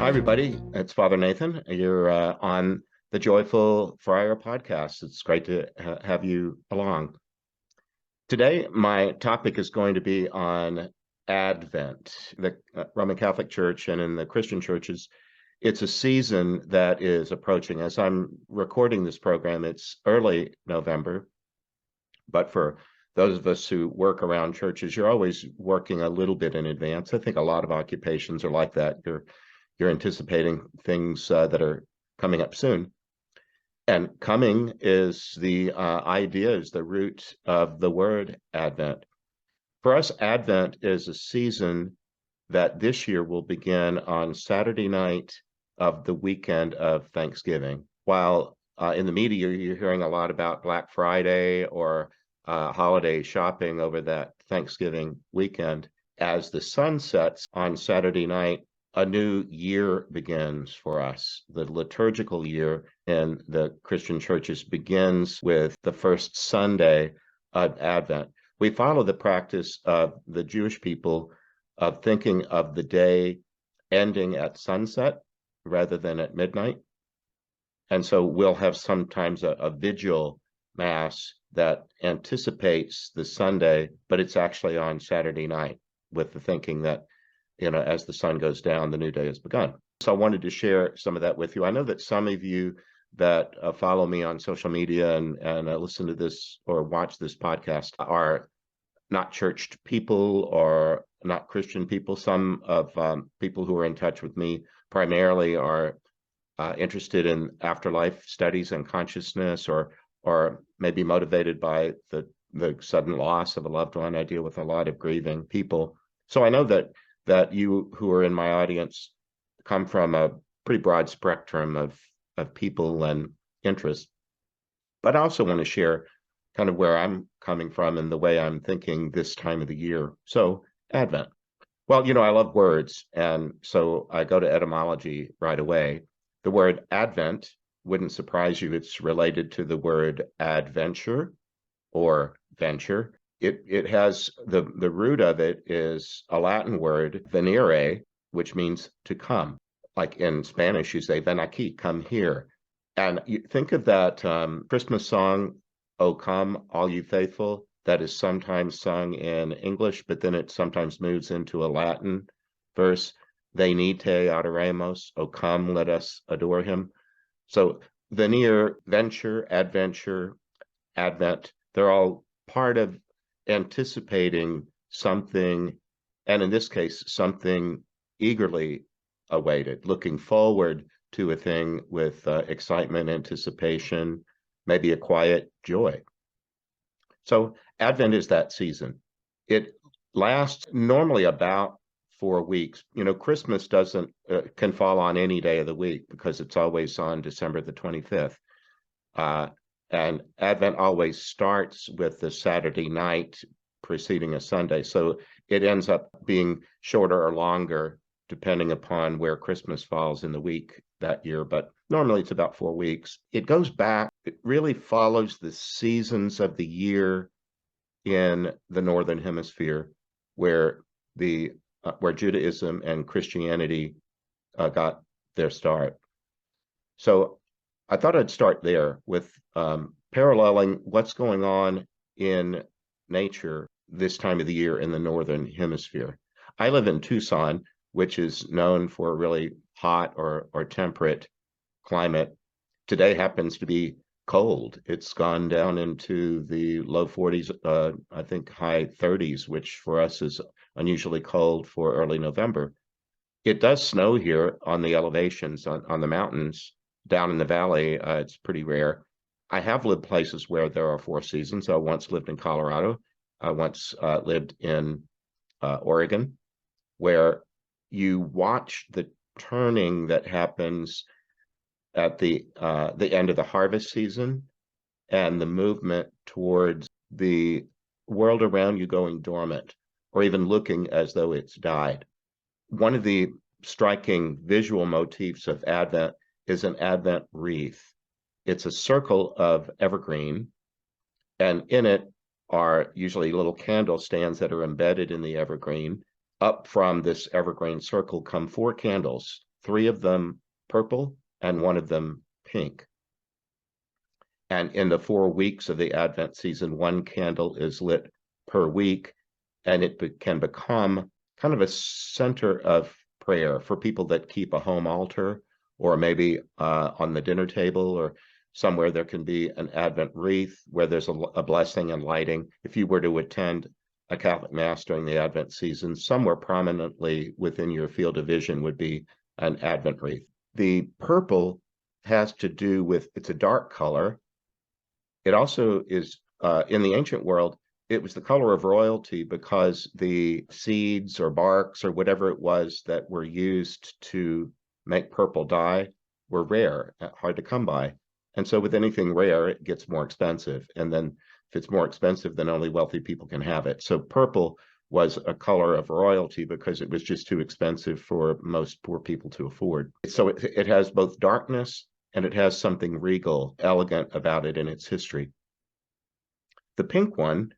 Hi, everybody. It's Father Nathan. You're on the Joyful Friar podcast. It's great to have you along. Today, my topic is going to be on Advent. The Roman Catholic Church and in the Christian churches, it's a season that is approaching. As I'm recording this program, it's early November, but for those of us who work around churches, you're always working a little bit in advance. I think a lot of occupations are like that. You're anticipating things that are coming up soon. And coming is the idea, is the root of the word Advent. For us, Advent is a season that this year will begin on Saturday night of the weekend of Thanksgiving. While in the media, you're hearing a lot about Black Friday or holiday shopping over that Thanksgiving weekend. As the sun sets on Saturday night, a new year begins for us. The liturgical year in the Christian churches begins with the first Sunday of Advent. We follow the practice of the Jewish people of thinking of the day ending at sunset rather than at midnight. And so we'll have sometimes a vigil mass that anticipates the Sunday, but it's actually on Saturday night with the thinking that as the sun goes down, the new day has begun. So I wanted to share some of that with you. I know that some of you that follow me on social media and listen to this or watch this podcast are not churched people or not Christian people. Some of people who are in touch with me primarily are interested in afterlife studies and consciousness, or maybe motivated by the sudden loss of a loved one. I deal with a lot of grieving people. So I know that you who are in my audience come from a pretty broad spectrum of people and interests. But I also want to share kind of where I'm coming from and the way I'm thinking this time of the year. So Advent. Well, I love words, and so I go to etymology right away. The word Advent wouldn't surprise you. It's related to the word adventure or venture. It has the root of it is a Latin word, venire, which means to come. Like in Spanish, you say ven aquí, come here. And you think of that Christmas song, "O Come, All You Faithful," that is sometimes sung in English, but then it sometimes moves into a Latin verse, "Venite adoremos, O come, let us adore him." So venir, venture, adventure, Advent, they're all part of anticipating something, and in this case, something eagerly awaited, looking forward to a thing with excitement, anticipation, maybe a quiet joy. So Advent is that season. It lasts normally about 4 weeks. Christmas doesn't can fall on any day of the week because it's always on December the 25th. And Advent always starts with the Saturday night preceding a Sunday. So it ends up being shorter or longer depending upon where Christmas falls in the week that year. But normally it's about 4 weeks. It goes back, it really follows the seasons of the year in the Northern Hemisphere where where Judaism and Christianity got their start. So I thought I'd start there with paralleling what's going on in nature this time of the year in the Northern Hemisphere. I live in Tucson, which is known for a really hot or temperate climate. Today happens to be cold. It's gone down into the low 40s, I think high 30s, which for us is unusually cold for early November. It does snow here on the elevations, on the mountains. Down in the valley, it's pretty rare. I have lived places where there are 4 seasons. I once lived in Colorado. I once lived in Oregon, where you watch the turning that happens at the end of the harvest season and the movement towards the world around you going dormant or even looking as though it's died. One of the striking visual motifs of Advent is an Advent wreath. It's a circle of evergreen, and in it are usually little candle stands that are embedded in the evergreen. Up from this evergreen circle come 4 candles, 3 of them purple and 1 of them pink. And in the 4 weeks of the Advent season, 1 candle is lit per week, and it can become kind of a center of prayer for people that keep a home altar, or maybe on the dinner table, or somewhere there can be an Advent wreath where there's a blessing and lighting. If you were to attend a Catholic Mass during the Advent season, somewhere prominently within your field of vision would be an Advent wreath. The purple has to do with, it's a dark color. It also is, in the ancient world, it was the color of royalty because the seeds or barks or whatever it was that were used to make purple dye were rare, hard to come by. And so with anything rare, it gets more expensive. And then if it's more expensive, then only wealthy people can have it. So purple was a color of royalty because it was just too expensive for most poor people to afford. So it has both darkness and it has something regal, elegant about it in its history. The pink one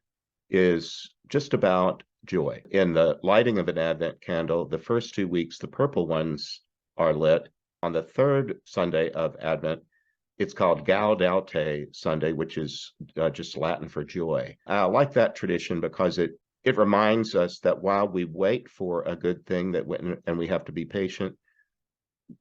is just about joy. In the lighting of an Advent candle, the first 2 weeks, the purple ones are lit. On the 3rd Sunday of Advent, it's called Gaudete Sunday, which is just Latin for joy. I like that tradition because it reminds us that while we wait for a good thing and we have to be patient,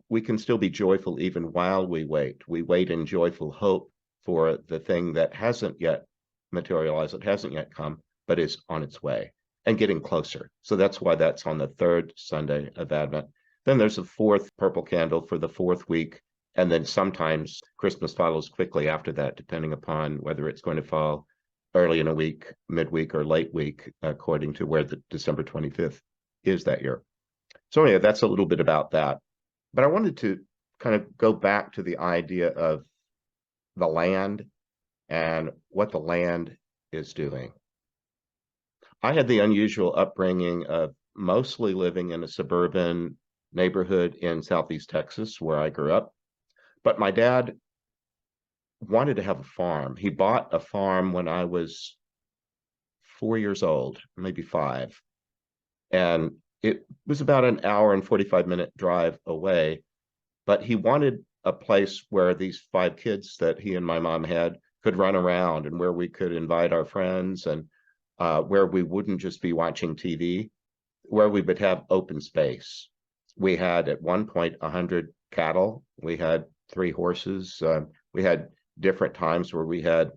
we can still be joyful even while we wait. We wait in joyful hope for the thing that hasn't yet materialized, it hasn't yet come, but is on its way and getting closer. So that's why that's on the 3rd Sunday of Advent. Then there's a 4th purple candle for the 4th week. And then sometimes Christmas follows quickly after that, depending upon whether it's going to fall early in a week, midweek, or late week, according to where the December 25th is that year. So anyway, that's a little bit about that. But I wanted to kind of go back to the idea of the land and what the land is doing. I had the unusual upbringing of mostly living in a suburban neighborhood in Southeast Texas, where I grew up. But my dad wanted to have a farm. He bought a farm when I was 4 years old, maybe 5. And it was about an hour and 45-minute drive away. But he wanted a place where these 5 kids that he and my mom had could run around, and where we could invite our friends, and where we wouldn't just be watching TV, where we would have open space. We had at one point 100 cattle. We had 3 horses. We had different times where we had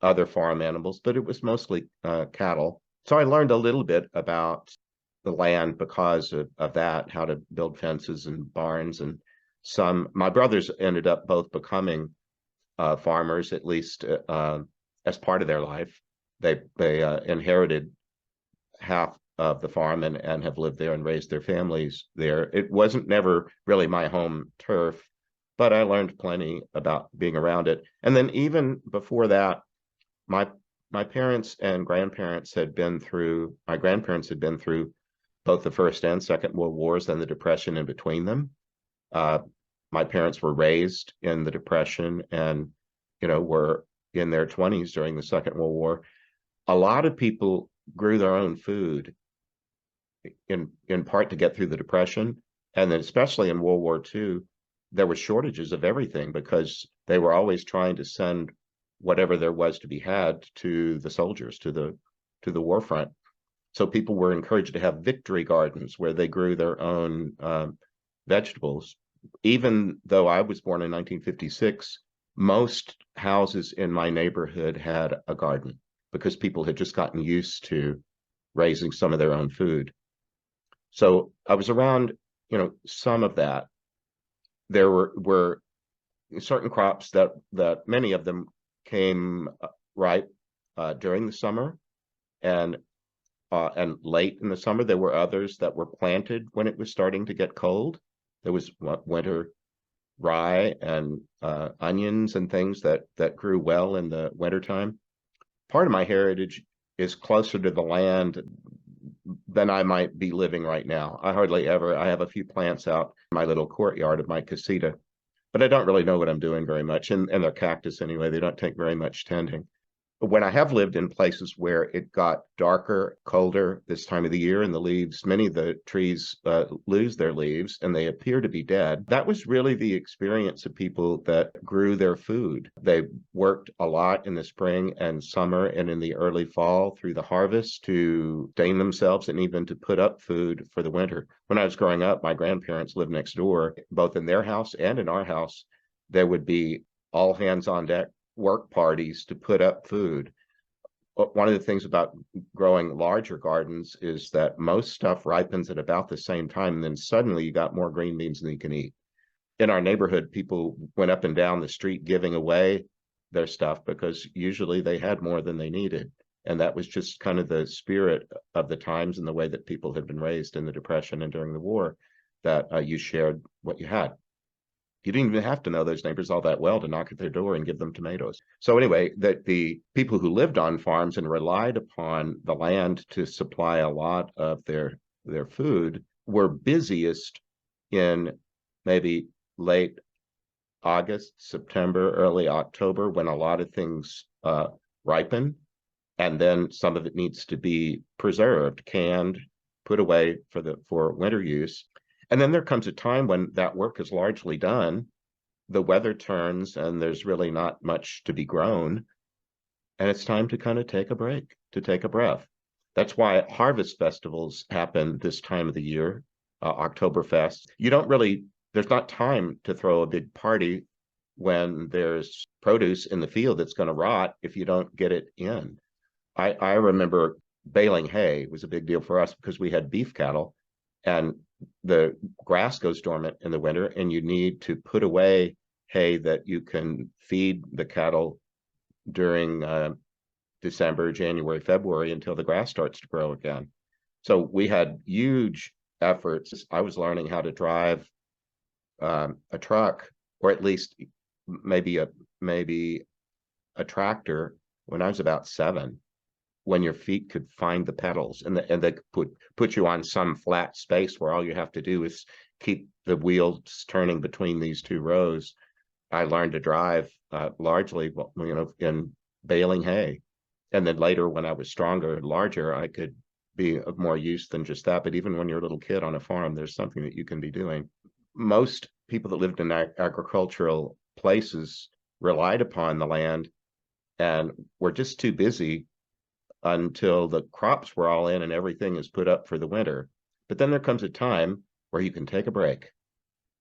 other farm animals, but it was mostly cattle. So I learned a little bit about the land because of that, how to build fences and barns. And my brothers ended up both becoming farmers, at least as part of their life. They inherited half of the farm and have lived there and raised their families there. It wasn't never really my home turf, but I learned plenty about being around it. And then even before that, my parents and grandparents had been through, my grandparents had been through both the First and Second World Wars and the Depression in between them. My parents were raised in the Depression and, were in their 20s during the Second World War. A lot of people grew their own food in part to get through the Depression. And then especially in World War II, there were shortages of everything because they were always trying to send whatever there was to be had to the soldiers, to the war front. So people were encouraged to have victory gardens where they grew their own vegetables. Even though I was born in 1956, most houses in my neighborhood had a garden because people had just gotten used to raising some of their own food. So I was around, some of that. There were certain crops that many of them came ripe during the summer and late in the summer. There were others that were planted when it was starting to get cold. There was winter rye and onions and things that grew well in the wintertime. Part of my heritage is closer to the land than I might be living right now. I have a few plants out in my little courtyard of my casita, but I don't really know what I'm doing very much. And they're cactus anyway. They don't take very much tending. when I have lived in places where it got darker, colder this time of the year, and the leaves, many of the trees lose their leaves and they appear to be dead, that was really the experience of people that grew their food. They worked a lot in the spring and summer and in the early fall through the harvest to sustain themselves and even to put up food for the winter. When I was growing up, my grandparents lived next door. Both in their house and in our house, there would be all hands on deck work parties to put up food. One of the things about growing larger gardens is that most stuff ripens at about the same time, and then suddenly you got more green beans than you can eat. In our neighborhood, people went up and down the street giving away their stuff because usually they had more than they needed. And that was just kind of the spirit of the times and the way that people had been raised in the Depression and during the war, that you shared what you had. You didn't even have to know those neighbors all that well to knock at their door and give them tomatoes. So anyway, that the people who lived on farms and relied upon the land to supply a lot of their food were busiest in maybe late August, September, early October, when a lot of things ripen, and then some of it needs to be preserved, canned, put away for winter use. And then there comes a time when that work is largely done, the weather turns, and there's really not much to be grown, and it's time to kind of take a break, to take a breath. That's why harvest festivals happen this time of the year, Oktoberfest. There's not time to throw a big party when there's produce in the field that's going to rot if you don't get it in. I remember baling hay was a big deal for us because we had beef cattle, and the grass goes dormant in the winter, and you need to put away hay that you can feed the cattle during December, January, February until the grass starts to grow again. So we had huge efforts. I was learning how to drive a truck, or at least maybe a tractor, when I was about 7, when your feet could find the pedals, and they put you on some flat space where all you have to do is keep the wheels turning between these 2 rows. I learned to drive largely, in baling hay. And then later, when I was stronger and larger, I could be of more use than just that. But even when you're a little kid on a farm, there's something that you can be doing. Most people that lived in agricultural places relied upon the land and were just too busy until the crops were all in and everything is put up for the winter. But then there comes a time where you can take a break.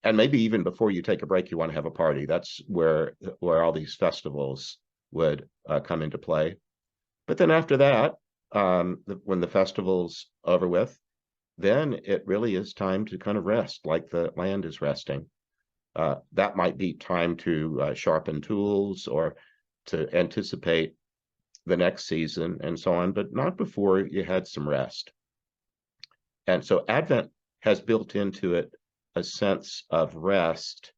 And maybe even before you take a break, you want to have a party. That's where all these festivals would come into play. But then after that, when the festival's over with, then it really is time to kind of rest, like the land is resting. That might be time to sharpen tools or to anticipate the next season and so on, but not before you had some rest. And so Advent has built into it a sense of rest.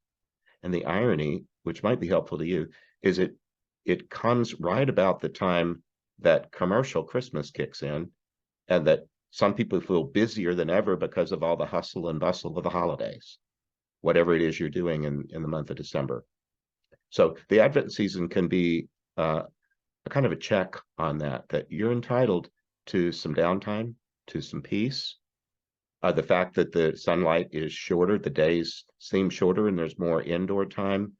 And the irony, which might be helpful to you, is it comes right about the time that commercial Christmas kicks in, and that some people feel busier than ever because of all the hustle and bustle of the holidays, whatever it is you're doing in the month of December. So the Advent season can be a kind of a check on that you're entitled to some downtime, to some peace. The fact that the sunlight is shorter, the days seem shorter, and there's more indoor time,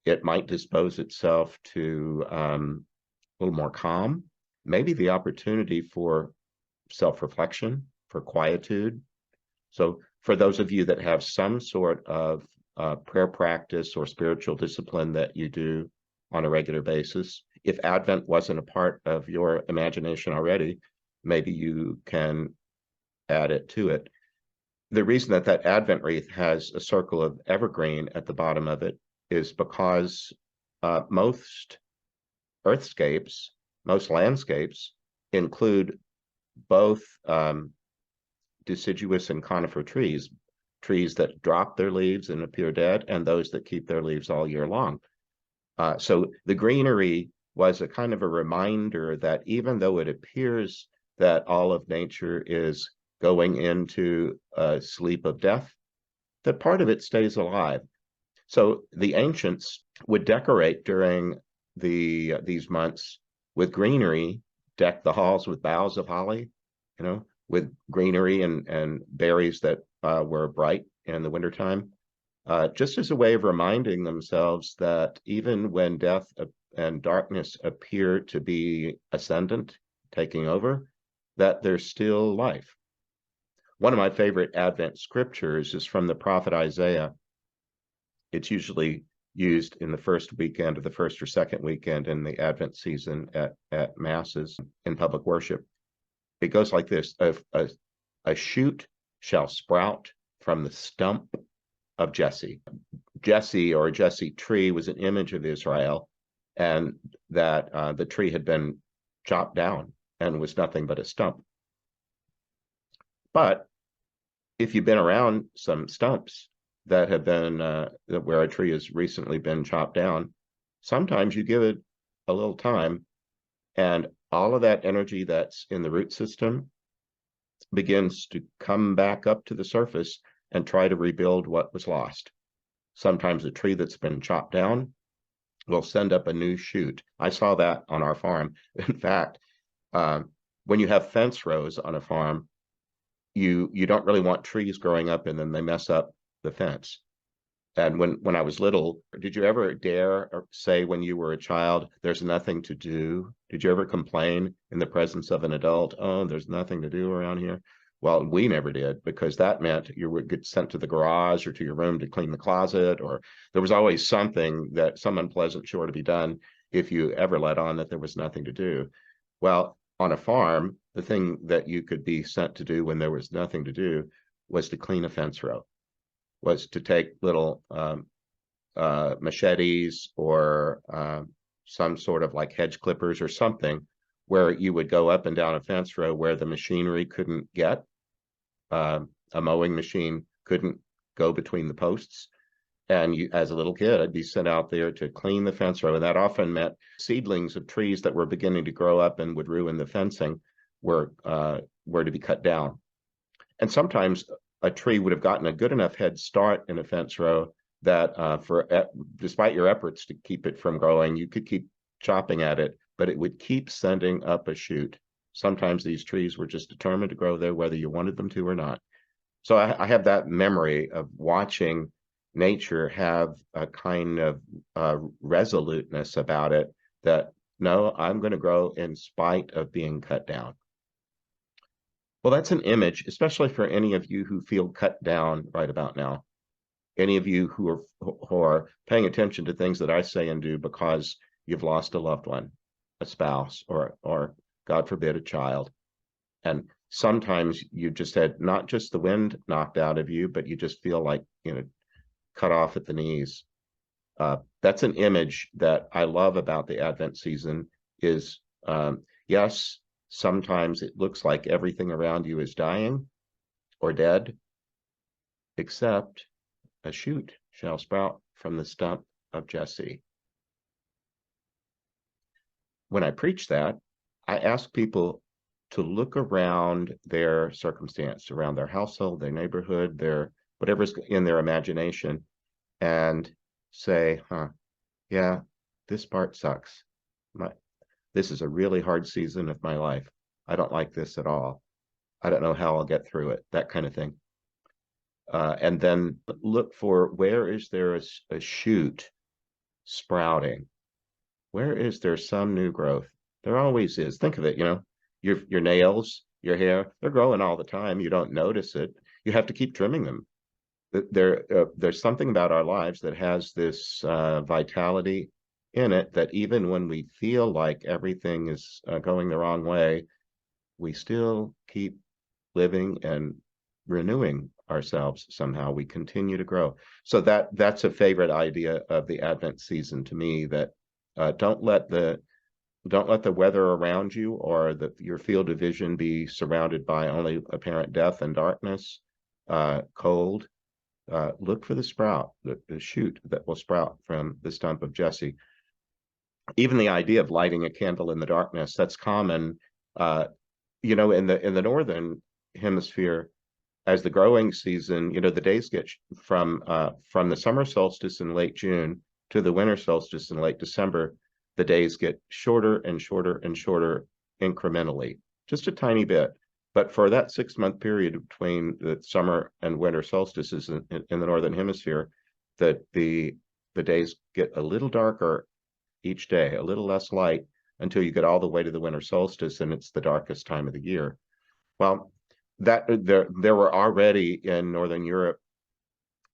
it might dispose itself to a little more calm, maybe the opportunity for self-reflection, for quietude. So for those of you that have some sort of prayer practice or spiritual discipline that you do on a regular basis, if Advent wasn't a part of your imagination already, maybe you can add it to it. The reason that Advent wreath has a circle of evergreen at the bottom of it is because most earthscapes, most landscapes include both deciduous and conifer trees that drop their leaves and appear dead, and those that keep their leaves all year long. So the greenery was a kind of a reminder that even though it appears that all of nature is going into a sleep of death, that part of it stays alive. So the ancients would decorate during these months with greenery, deck the halls with boughs of holly, with greenery and berries that were bright in the wintertime, just as a way of reminding themselves that even when death and darkness appear to be ascendant, taking over, that there's still life. One of my favorite Advent scriptures is from the prophet Isaiah. It's usually used in the first weekend or the first or second weekend in the Advent season at masses in public worship. It goes like this: a shoot shall sprout from the stump of Jesse. Jesse, or Jesse tree, was an image of Israel, and that the tree had been chopped down and was nothing but a stump. But if you've been around some stumps that have been where a tree has recently been chopped down, sometimes you give it a little time, and all of that energy that's in the root system begins to come back up to the surface and try to rebuild what was lost. Sometimes a tree that's been chopped down will send up a new shoot. I saw that on our farm. In fact, when you have fence rows on a farm, you don't really want trees growing up and then they mess up the fence. And when I was little, did you ever dare or say when you were a child, there's nothing to do? Did you ever complain in the presence of an adult, oh, there's nothing to do around here? Well, we never did, because that meant you would get sent to the garage or to your room to clean the closet, or there was always something, that some unpleasant chore to be done if you ever let on that there was nothing to do. Well, on a farm, the thing that you could be sent to do when there was nothing to do was to clean a fence row, was to take little machetes or some sort of like hedge clippers or something, where you would go up and down a fence row where the machinery couldn't get. A mowing machine couldn't go between the posts. And you, as a little kid, I'd be sent out there to clean the fence row. And that often meant seedlings of trees that were beginning to grow up and would ruin the fencing were to be cut down. And sometimes a tree would have gotten a good enough head start in a fence row that despite your efforts to keep it from growing, you could keep chopping at it, but it would keep sending up a shoot. Sometimes these trees were just determined to grow there, whether you wanted them to or not. So I have that memory of watching nature have a kind of resoluteness about it, that no, I'm going to grow in spite of being cut down. Well, that's an image, especially for any of you who feel cut down right about now. Any of you who are paying attention to things that I say and do because you've lost a loved one, a spouse, or God forbid, a child. And sometimes you just had not just the wind knocked out of you, but you just feel like, cut off at the knees. That's an image that I love about the Advent season is, yes, sometimes it looks like everything around you is dying or dead, except a shoot shall sprout from the stump of Jesse. When I preach that, I ask people to look around their circumstance, around their household, their neighborhood, their whatever's in their imagination, and say, yeah, this part sucks. This is a really hard season of my life. I don't like this at all. I don't know how I'll get through it, that kind of thing. And then look for, where is there a shoot sprouting? Where is there some new growth? There always is. Think of it, your nails, your hair, they're growing all the time. You don't notice it. You have to keep trimming them. There's something about our lives that has this vitality in it, that even when we feel like everything is going the wrong way, we still keep living and renewing ourselves somehow. We continue to grow. So that's a favorite idea of the Advent season to me, that don't let the weather around you or your field of vision be surrounded by only apparent death and darkness, cold. Look for the sprout, the shoot that will sprout from the stump of Jesse. Even the idea of lighting a candle in the darkness, that's common, in the northern hemisphere. As the growing season, the days get from the summer solstice in late June to the winter solstice in late December, the days get shorter and shorter and shorter incrementally, just a tiny bit. But for that 6-month period between the summer and winter solstices in the northern hemisphere, that the days get a little darker each day, a little less light, until you get all the way to the winter solstice, and it's the darkest time of the year. Well, that there were already in Northern Europe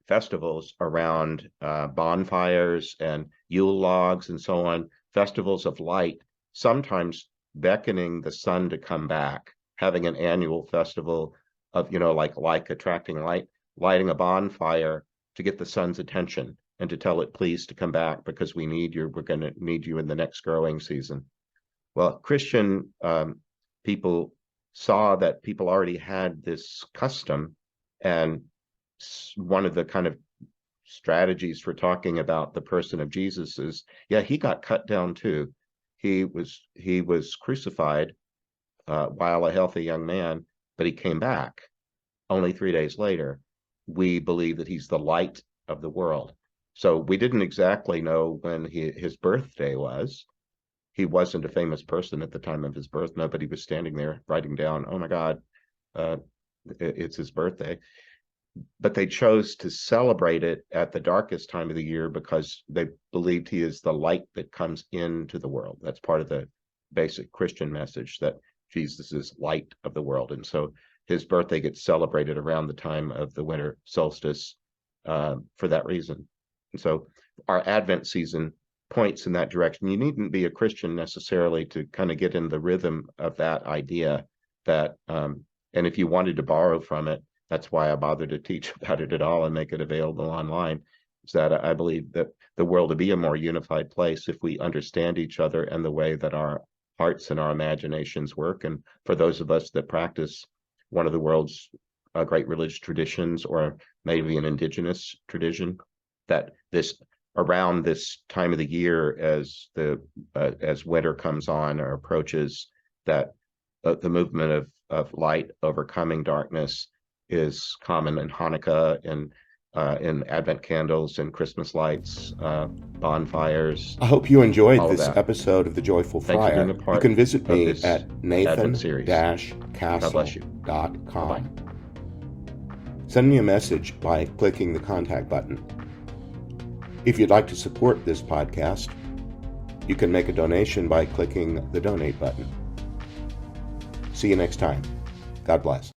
festivals around bonfires and Yule logs and so on, festivals of light, sometimes beckoning the sun to come back, having an annual festival of, like attracting light, lighting a bonfire to get the sun's attention and to tell it, please, to come back because we're going to need you in the next growing season. Well, Christian people saw that people already had this custom, and one of the kind of strategies for talking about the person of Jesus is, yeah, he got cut down too. He was crucified while a healthy young man, but he came back only 3 days later. We believe that he's the light of the world. So we didn't exactly know when his birthday was. He wasn't a famous person at the time of his birth. Nobody was standing there writing down, oh my God, it's his birthday. But they chose to celebrate it at the darkest time of the year because they believed he is the light that comes into the world. That's part of the basic Christian message, that Jesus is light of the world. And so his birthday gets celebrated around the time of the winter solstice for that reason. And so our Advent season points in that direction. You needn't be a Christian necessarily to kind of get in the rhythm of that idea that, and if you wanted to borrow from it, that's why I bothered to teach about it at all and make it available online, is that I believe that the world will be a more unified place if we understand each other and the way that our hearts and our imaginations work. And for those of us that practice one of the world's great religious traditions, or maybe an indigenous tradition, that around this time of the year, as winter comes on or approaches, that the movement of light overcoming darkness is common in Hanukkah and in Advent candles and Christmas lights, bonfires. I hope you enjoyed this episode of The Joyful Thanks for Friar. being a part You can visit me this at Advent series. God bless you. nathan-castle.com. Bye-bye. Send me a message by clicking the contact button. If you'd like to support this podcast, you can make a donation by clicking the donate button. See you next time. God bless.